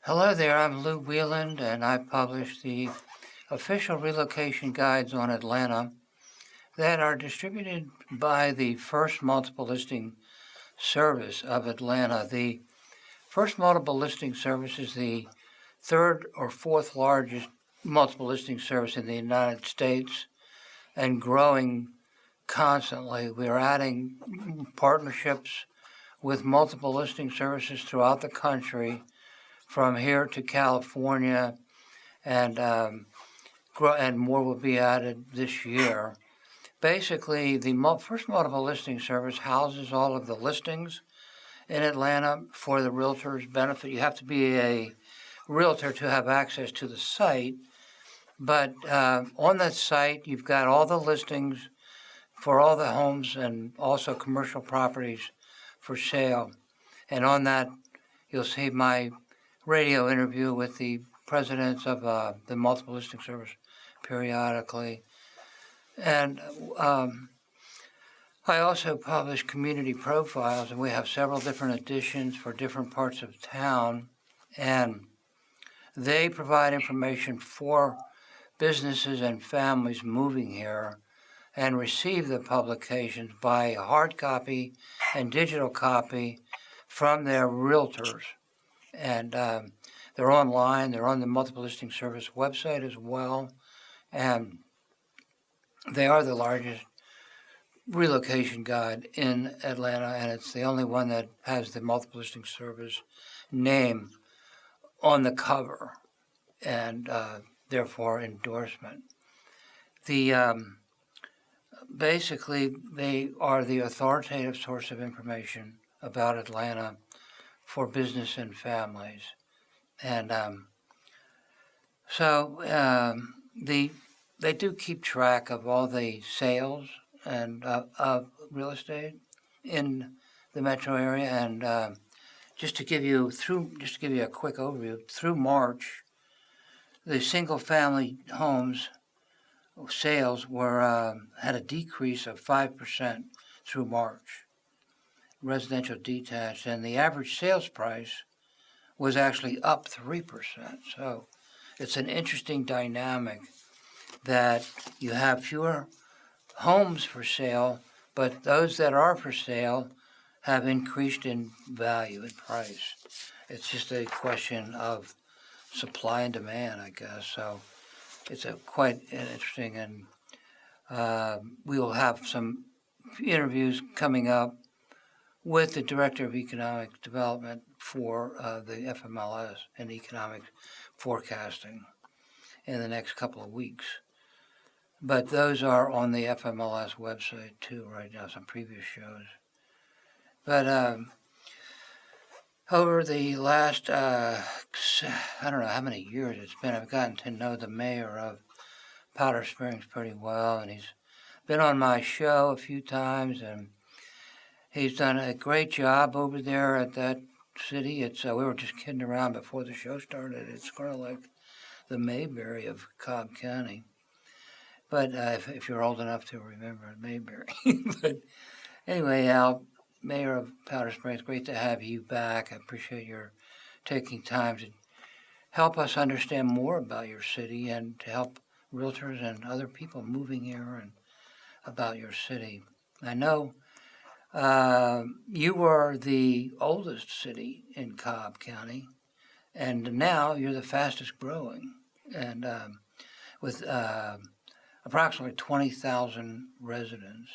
Hello there, I'm Lou Wieland, and I publish the official relocation guides on Atlanta that are distributed by the First Multiple Listing Service of Atlanta. The First Multiple Listing Service is the third or fourth largest multiple listing service in the United States and growing constantly. We're adding partnerships with multiple listing services throughout the country, from here to California, and more will be added this year. Basically, the First Multiple Listing Service houses all of the listings in Atlanta for the realtor's benefit. You have to be a realtor to have access to the site, but on that site, you've got all the listings for all the homes and also commercial properties for sale. And on that, you'll see my radio interview with the presidents of the Multiple Listing Service periodically. And I also publish community profiles, and we have several different editions for different parts of town. And they provide information for businesses and families moving here and receive the publications by hard copy and digital copy from their realtors. And they're online. They're on the Multiple Listing Service website as well. And they are the largest relocation guide in Atlanta, and it's the only one that has the Multiple Listing Service name on the cover and therefore endorsement. Basically, they are the authoritative source of information about Atlanta for business and families. And they do keep track of all the sales and of real estate in the metro area. And just to give you a quick overview, through March, the single-family homes sales were had a decrease of 5% through March. Residential detached, and the average sales price was actually up 3%. So it's an interesting dynamic that you have fewer homes for sale, but those that are for sale have increased in value and price. It's just a question of supply and demand, I guess. So it's quite interesting, and we will have some interviews coming up with the Director of Economic Development for the FMLS and economic forecasting in the next couple of weeks. But those are on the FMLS website too right now, some previous shows. But over the last, I don't know how many years it's been, I've gotten to know the mayor of Powder Springs pretty well, and he's been on my show a few times, and he's done a great job over there at that city. It's we were just kidding around before the show started. It's kind of like the Mayberry of Cobb County. But if you're old enough to remember Mayberry. But anyway, Al, Mayor of Powder Springs, great to have you back. I appreciate your taking time to help us understand more about your city and to help realtors and other people moving here and about your city. I know you were the oldest city in Cobb County, and now you're the fastest growing, and with approximately 20,000 residents.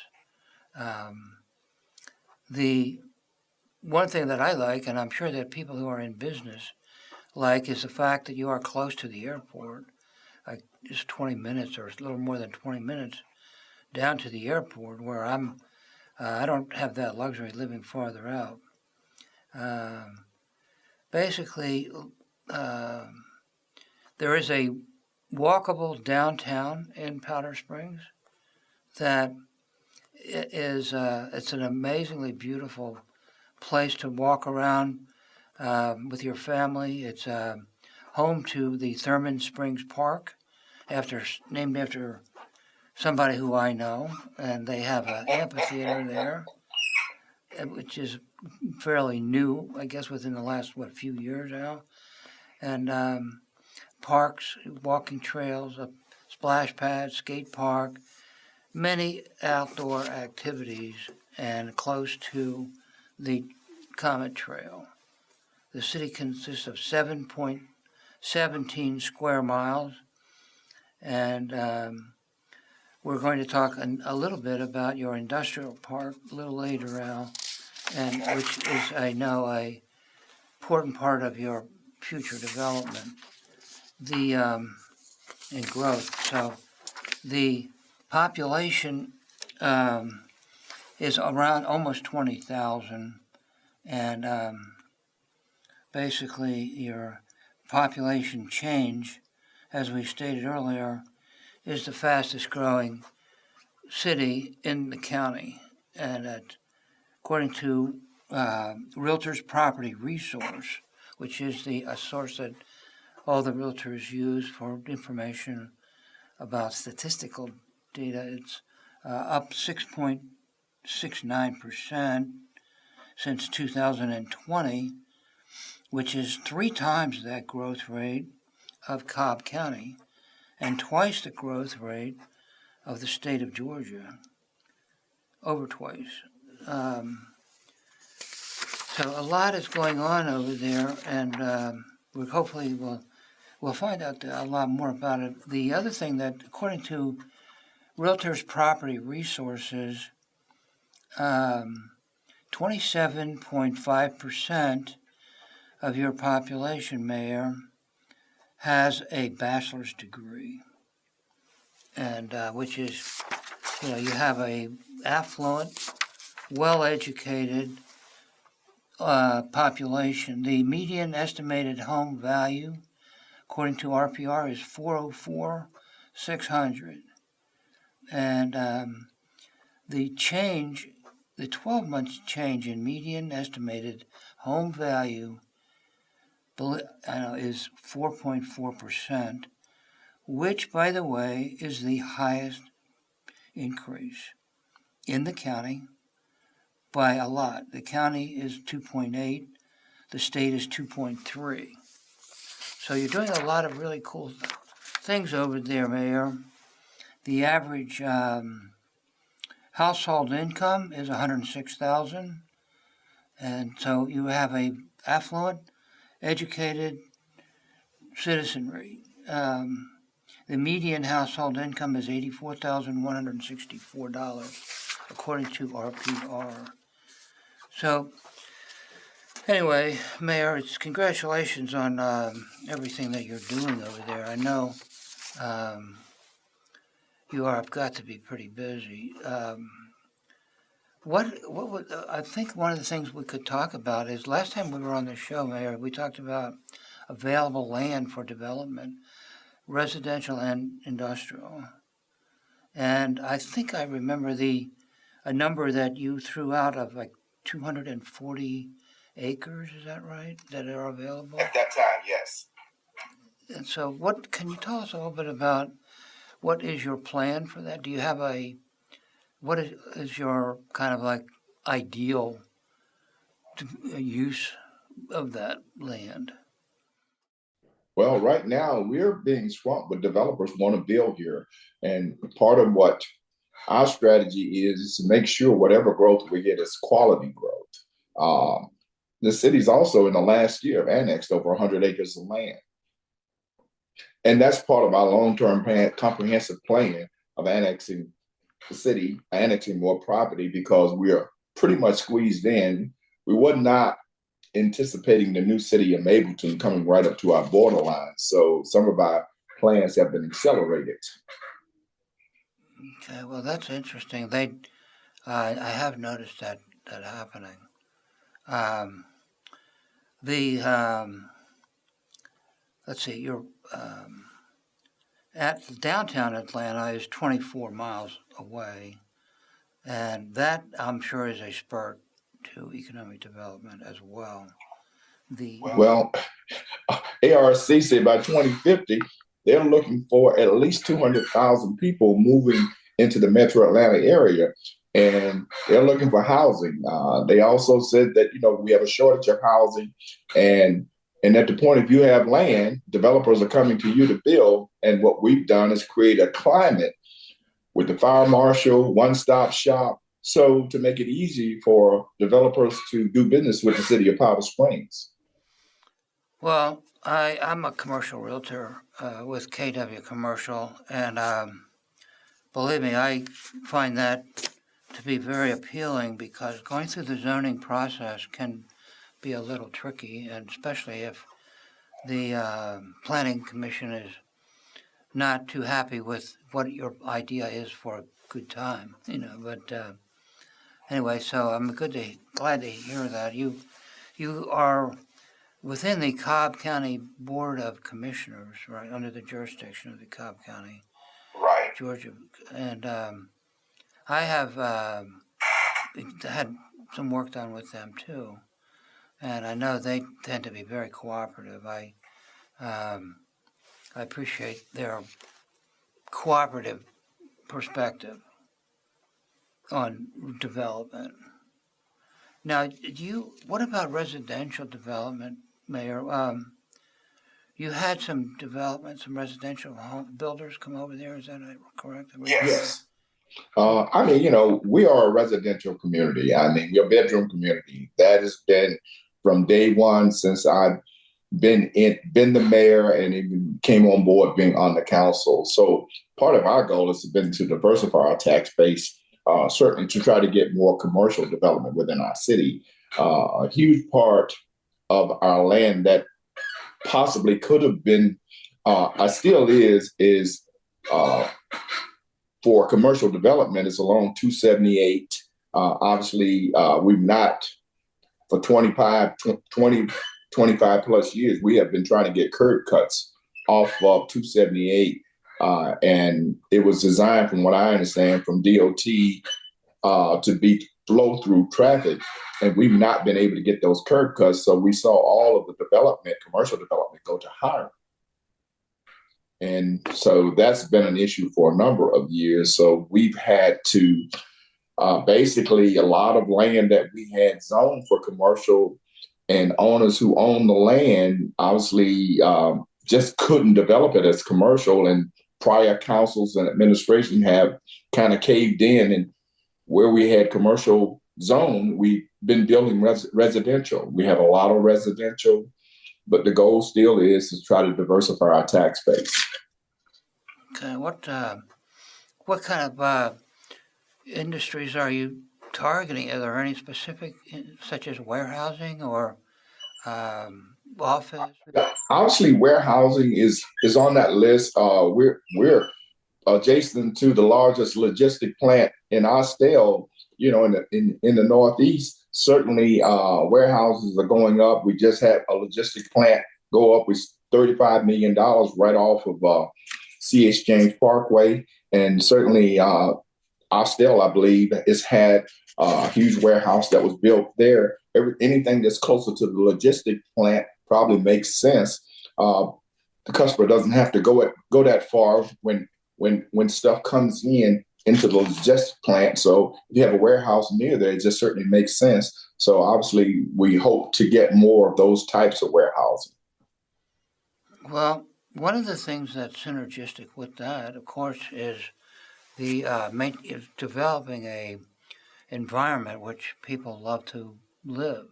The one thing that I like, and I'm sure that people who are in business like, is the fact that you are close to the airport, like just 20 minutes or a little more than 20 minutes down to the airport, where I don't have that luxury living farther out. Basically, there is a walkable downtown in Powder Springs that is it's an amazingly beautiful place to walk around with your family. It's home to the Thurman Springs Park, named after somebody who I know, and they have an amphitheater there, which is fairly new, I guess, within the last few years now. and parks, walking trails, a splash pad, skate park, many outdoor activities, and close to the Comet Trail. The city consists of 7.17 square miles, and we're going to talk a little bit about your industrial park a little later, Al, and which is, I know, a important part of your future development, the and growth. So the population is around almost 20,000, and basically your population change, as we stated earlier, is the fastest growing city in the county. And according to Realtors Property Resource, which is a source that all the realtors use for information about statistical data, it's up 6.69% since 2020, which is 3 times that growth rate of Cobb County and twice the growth rate of the state of Georgia, over twice. So a lot is going on over there, and we hopefully we'll find out a lot more about it. The other thing that, according to Realtors Property Resources, 27.5% of your population, Mayor, has a bachelor's degree, and which is, you have a affluent, well-educated population. The median estimated home value, according to RPR, is $404,600, and the 12 months change in median estimated home value is 4.4%, which, by the way, is the highest increase in the county by a lot. The county is 2.8, the state is 2.3. So you're doing a lot of really cool things over there, Mayor. The average household income is $106,000, and so you have a affluent, educated citizenry. The median household income is $84,164, according to RPR. So, anyway, Mayor, congratulations on everything that you're doing over there. I know you have got to be pretty busy. What would I think one of the things we could talk about is, last time we were on the show, Mayor, we talked about available land for development, residential and industrial. And I think I remember a number that you threw out of like 240 acres, is that right, that are available? At that time, yes. And so what can you tell us a little bit about what is your plan for that? Do you have what is your kind of like ideal use of that land? Well, right now we're being swamped with developers want to build here. And part of what our strategy is to make sure whatever growth we get is quality growth. The city's also in the last year annexed over 100 acres of land. And that's part of our long-term comprehensive plan of annexing the city, annexing more property, because we are pretty much squeezed in. We were not anticipating the new city of Mableton coming right up to our borderline. So some of our plans have been accelerated. Okay, well, that's interesting. I have noticed that happening. Let's see, you're at downtown Atlanta is 24 miles away, and that I'm sure is a spurt to economic development as well. Well, ARC said by 2050, they're looking for at least 200,000 people moving into the metro Atlanta area, and they're looking for housing. They also said that, we have a shortage of housing, and And at the point, if you have land, developers are coming to you to build. And what we've done is create a climate with the fire marshal, one-stop shop, so to make it easy for developers to do business with the city of Powder Springs. Well, I'm a commercial realtor with KW Commercial, and believe me, I find that to be very appealing because going through the zoning process can be a little tricky, and especially if the planning commission is not too happy with what your idea is for a good time, But anyway, so I'm glad to hear that you are within the Cobb County Board of Commissioners, right, under the jurisdiction of the Cobb County, Right. Georgia, and I have had some work done with them too, and I know they tend to be very cooperative. I appreciate their cooperative perspective on development. Now, what about residential development, Mayor? You had some residential home builders come over there. Is that correct? Yes. I mean, we are a residential community. I mean, we're a bedroom community. That has been from day one since I've been the mayor and even came on board being on the council. So part of our goal has been to diversify our tax base, certainly to try to get more commercial development within our city. A huge part of our land that possibly could have been, still is for commercial development is along 278. Obviously, we've not, for 25 plus years, we have been trying to get curb cuts off of 278. And it was designed, from what I understand, from DOT to be flow through traffic. And we've not been able to get those curb cuts. So we saw all of the development, commercial development, go to Hiram. And so that's been an issue for a number of years. So we've had to basically, a lot of land that we had zoned for commercial, and owners who own the land obviously just couldn't develop it as commercial. And prior councils and administration have kind of caved in. And where we had commercial zone, we've been building residential. We have a lot of residential, but the goal still is to try to diversify our tax base. Okay, what kind of industries are you targeting? Are there any specific, such as warehousing or office? Obviously, warehousing is on that list. We're adjacent to the largest logistic plant in our state, in the Northeast. Certainly, warehouses are going up. We just had a logistic plant go up with $35 million right off of C Exchange Parkway. And certainly, our state, I believe, has had a huge warehouse that was built there. Anything that's closer to the logistic plant probably makes sense. The customer doesn't have to go that far when stuff comes into the logistic plant. So if you have a warehouse near there, it just certainly makes sense. So obviously, we hope to get more of those types of warehousing. Well, one of the things that's synergistic with that, of course, is is developing a environment which people love to live.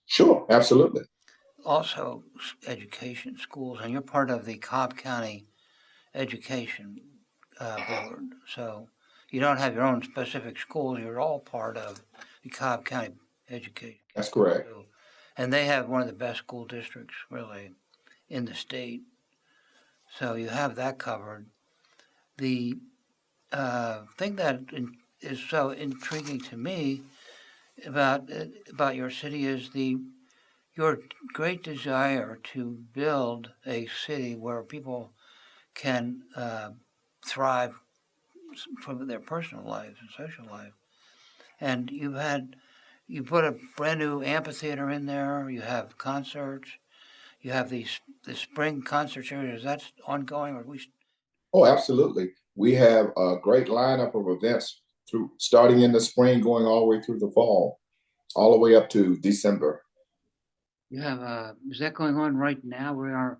Sure, absolutely. Also, education, schools, and you're part of the Cobb County Education Board. So you don't have your own specific school. You're all part of the Cobb County Education. That's correct. So, and they have one of the best school districts, really, in the state. So you have that covered. The thing that is so intriguing to me about your city is your great desire to build a city where people can thrive from their personal lives and social life. And you put a brand new amphitheater in there. You have concerts. You have the spring concert series. That's ongoing, or we? Oh, absolutely. We have a great lineup of events starting in the spring, going all the way through the fall, all the way up to December. You have, is that going on right now? We are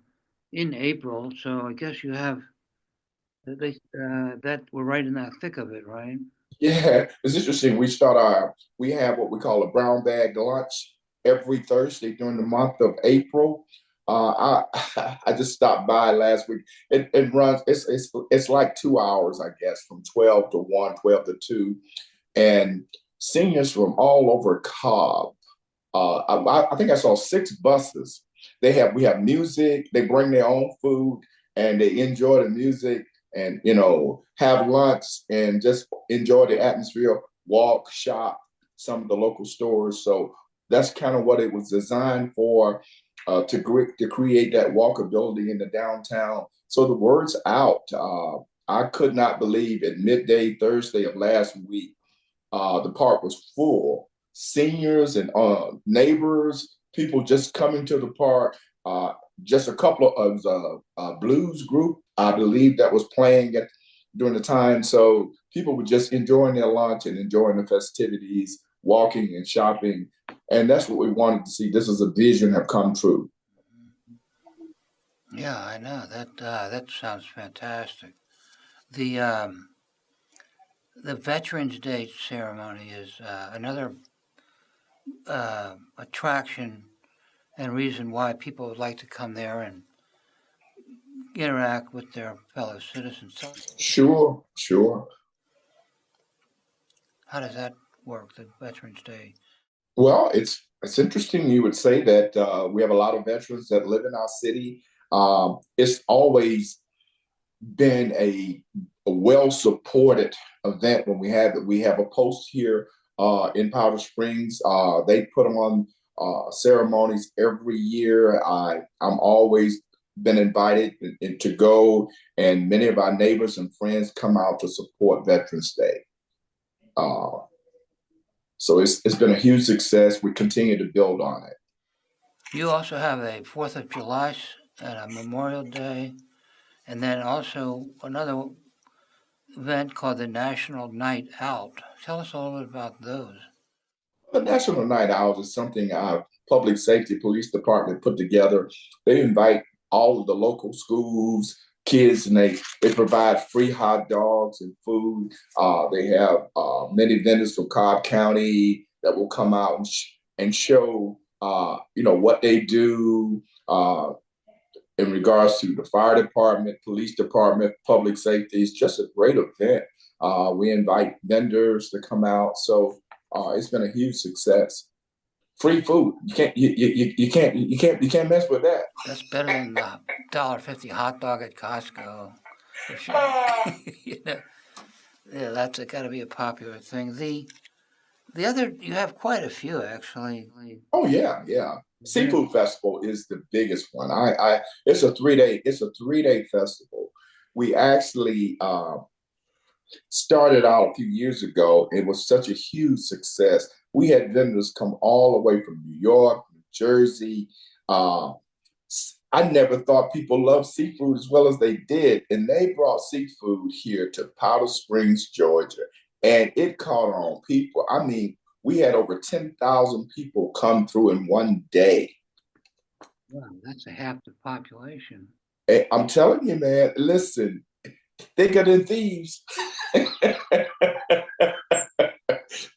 in April, so I guess you have, that we're right in the thick of it, right? Yeah, it's interesting. We have what we call a brown bag lunch every Thursday during the month of April. I just stopped by last week. It runs, it's like 2 hours, I guess, from 12 to 1, 12 to 2. And seniors from all over Cobb. I think I saw 6 buses. We have music. They bring their own food and they enjoy the music and have lunch and just enjoy the atmosphere. Walk, shop, some of the local stores. So that's kind of what it was designed for, to create that walkability in the downtown. So the word's out. I could not believe at midday Thursday of last week, the park was full. Seniors and neighbors, people just coming to the park. Uh, just a couple of blues group, I believe, that was playing during the time. So people were just enjoying their lunch and enjoying the festivities, walking and shopping, and that's what we wanted to see. This is a vision have come true. Yeah, I know that sounds fantastic. The the Veterans Day ceremony is another attraction and reason why people would like to come there and interact with their fellow citizens. So, Sure, sure. how does that work, the Veterans Day? Well, it's interesting you would say that. We have a lot of veterans that live in our city. It's always been a well supported event when we have a post here in Powder Springs. They put on ceremonies every year. I'm always been invited to go, and many of our neighbors and friends come out to support Veterans Day. Uh, so it's been a huge success. We continue to build on it. You also have a 4th of July and a Memorial Day, and then also another event called the National Night Out. Tell us a little bit about those. The National Night Out is something our public safety police department put together. They invite all of the local schools, kids, and they provide free hot dogs and food. They have many vendors from Cobb County that will come out and show what they do in regards to the fire department, police department, public safety. It's just a great event. We invite vendors to come out, so it's been a huge success. Free food. You can't mess with that. That's better than the $1.50 hot dog at Costco, for sure. you know, yeah, that's got to be a popular thing. The other, you have quite a few actually. Oh yeah, yeah. Seafood festival is the biggest one. It's a 3 day festival. We actually started out a few years ago. It was such a huge success. We had vendors come all the way from New York, New Jersey. Uh, I never thought people loved seafood as well as they did. And they brought seafood here to Powder Springs, Georgia. And it caught on people. I mean, we had over 10,000 people come through in one day. Wow, that's a half the population. And I'm telling you, man, listen, thicker than thieves.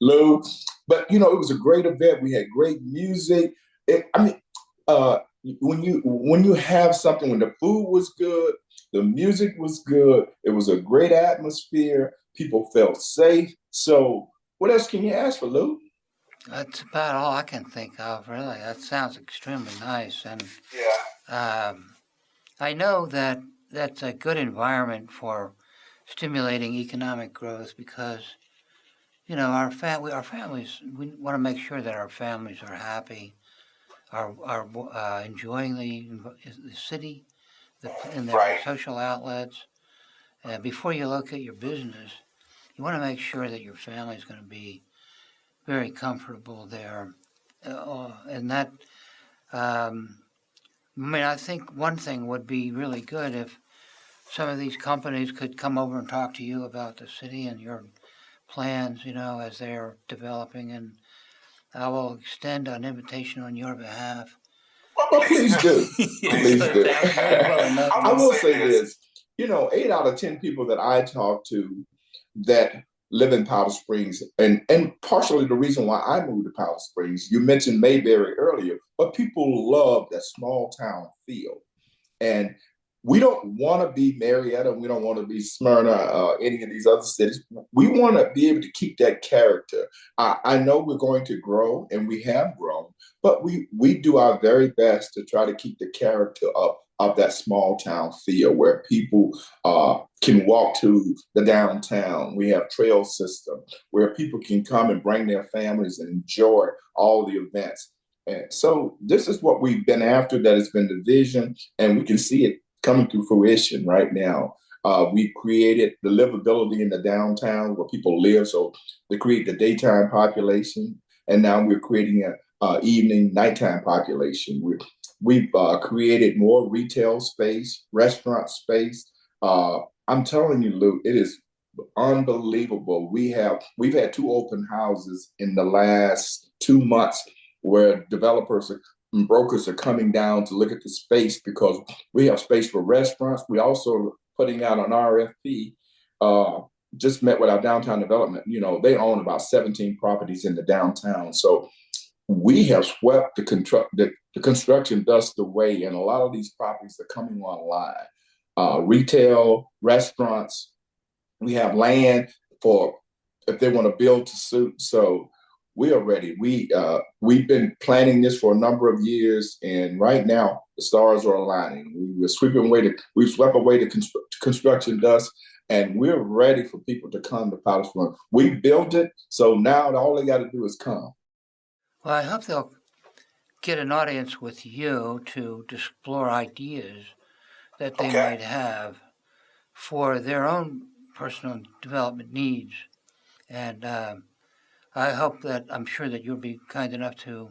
Lou. But it was a great event. We had great music. I mean, uh, when you have something, when the food was good, the music was good, it was a great atmosphere. People felt safe. So what else can you ask for, Lou? That's about all I can think of, really. That sounds extremely nice. And I know that that's a good environment for stimulating economic growth because, our families, we want to make sure that our families are happy, are enjoying the city, in their social outlets. Before you look at your business, you want to make sure that your family is going to be very comfortable there. And that, I think one thing would be really good if some of these companies could come over and talk to you about the city and your plans, as they're developing. And I will extend an invitation on your behalf Well, please do. Please do. Well enough. I will say this, 8 out of 10 people that I talk to that live in Powder Springs, and partially the reason why I moved to Powder Springs, you mentioned Mayberry earlier, but people love that small town feel. And we don't want to be Marietta. We don't want to be Smyrna, any of these other cities. We want to be able to keep that character. I know we're going to grow, and we have grown, but we do our very best to try to keep the character up of that small town feel where people can walk to the downtown. We have trail system where people can come and bring their families and enjoy all the events. And so this is what we've been after. That has been the vision, and we can see it coming to fruition right now. We created the livability in the downtown where people live, so to create the daytime population, and now we're creating a evening, nighttime population. We've created more retail space, restaurant space. I'm telling you, Lou, it is unbelievable. We've had 2 open houses in the last 2 months where developers and brokers are coming down to look at the space because we have space for restaurants. We also putting out an RFP. Just met with our downtown development. They own about 17 properties in the downtown. So we have swept the construction dust away, and a lot of these properties are coming online. Retail, restaurants, we have land for if they want to build to suit. So we are ready. We've been planning this for a number of years, and right now the stars are aligning. We swept away the construction dust, and we're ready for people to come to Powder Springs. We built it, so now all they got to do is come. Well, I hope they'll get an audience with you to explore ideas that they might have for their own personal development needs. And I hope that I'm sure that you'll be kind enough to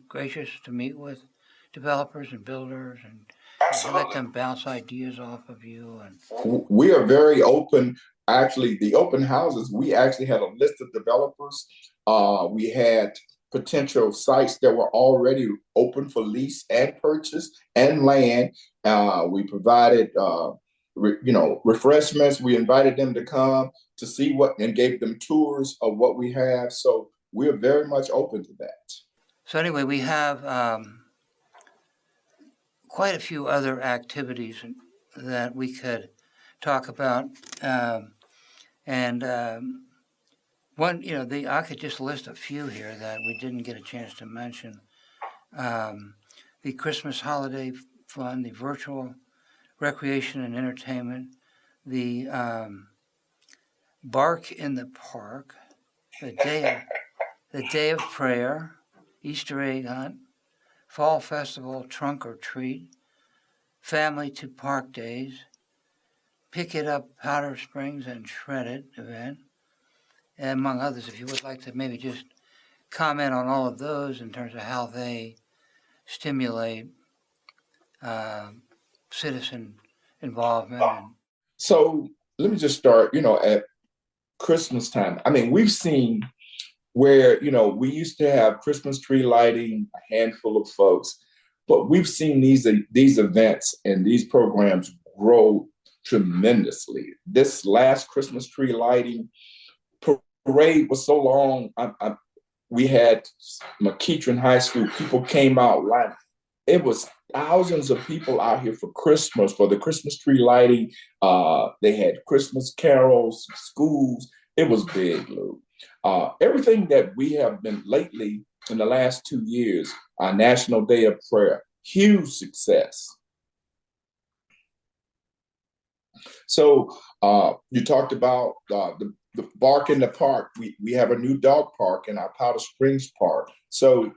gracious to meet with developers and builders and let them bounce ideas off of you. And we are very open. Actually, the open houses, we actually had a list of developers. We had potential sites that were already open for lease and purchase and land. We provided refreshments. We invited them to come to see what and gave them tours of what we have. So we're very much open to that. So anyway, we have quite a few other activities that we could talk about. One, I could just list a few here that we didn't get a chance to mention. The Christmas Holiday Fund, the virtual recreation and entertainment, the Bark in the Park, the Day of Prayer, Easter egg hunt, Fall Festival Trunk or Treat, Family to Park Days, Pick It Up Powder Springs and Shred It event, and among others. If you would like to maybe just comment on all of those in terms of how they stimulate citizen involvement. So let me just start, at Christmas time. I mean, we've seen where, we used to have Christmas tree lighting, a handful of folks, but we've seen these events and these programs grow tremendously. This last Christmas tree lighting parade was so long. We had McEachern High School, people came out live. It was thousands of people out here for Christmas, for the Christmas tree lighting. They had Christmas carols, schools. It was big, Lou. Everything that we have been lately in the last 2 years, our National Day of Prayer, huge success. So you talked about the Bark in the Park. We have a new dog park in our Powder Springs Park. So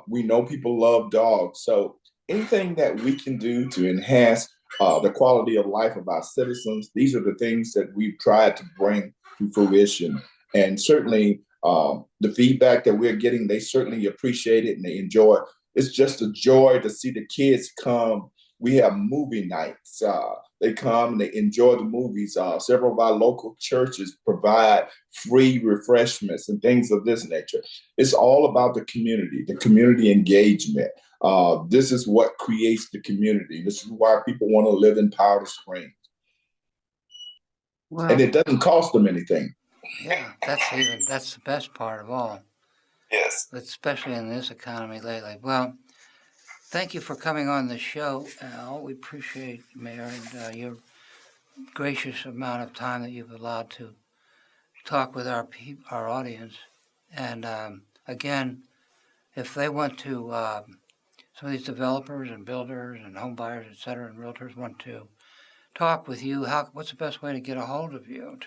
we know people love dogs. So anything that we can do to enhance the quality of life of our citizens, these are the things that we've tried to bring to fruition. And certainly the feedback that we're getting, they certainly appreciate it and they enjoy it. It's just a joy to see the kids come. We have movie nights. They come and they enjoy the movies. Several of our local churches provide free refreshments and things of this nature. It's all about the community engagement. This is what creates the community. This is why people want to live in Powder Springs. Well, and it doesn't cost them anything. Yeah, that's the best part of all. Yes. Especially in this economy lately. Well, thank you for coming on the show, Al. We appreciate, Mayor, and your gracious amount of time that you've allowed to talk with our audience. And again, if they want to, some of these developers and builders and home buyers, et cetera, and realtors want to talk with you, what's the best way to get a hold of you?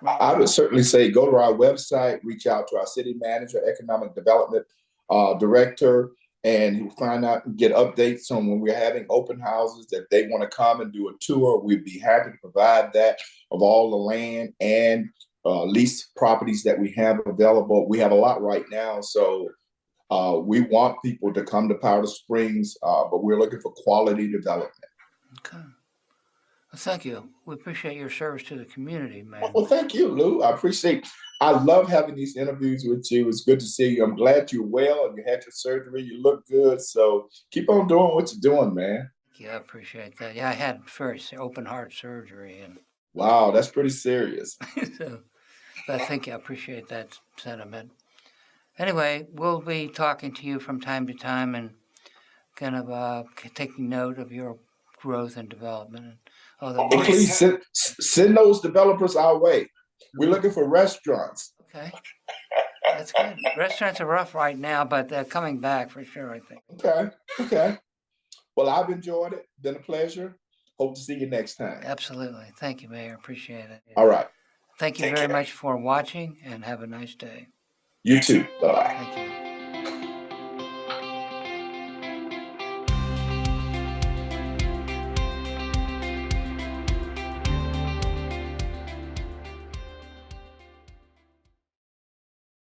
I would certainly say go to our website, reach out to our city manager, economic development director, and you'll find out and get updates on when we're having open houses that they want to come and do a tour. We'd be happy to provide that of all the land and lease properties that we have available. We have a lot right now, so we want people to come to Powder Springs, but we're looking for quality development. Okay. Well, thank you. We appreciate your service to the community, man. Well, thank you, Lou. I love having these interviews with you. It's good to see you. I'm glad you're well and you had your surgery. You look good. So keep on doing what you're doing, man. Yeah, I appreciate that. Yeah, I had very open heart surgery. Wow, that's pretty serious. So I think I appreciate that sentiment. Anyway, we'll be talking to you from time to time and kind of taking note of your growth and development. And please send those developers our way. We're looking for restaurants. Okay, that's good. Restaurants are rough right now, but they're coming back for sure, I think. Okay. Well, I've enjoyed it. Been a pleasure. Hope to see you next time. Absolutely. Thank you, Mayor. Appreciate it. All right. Thank you very much for watching, and have a nice day. You too. Bye-bye. Thank you.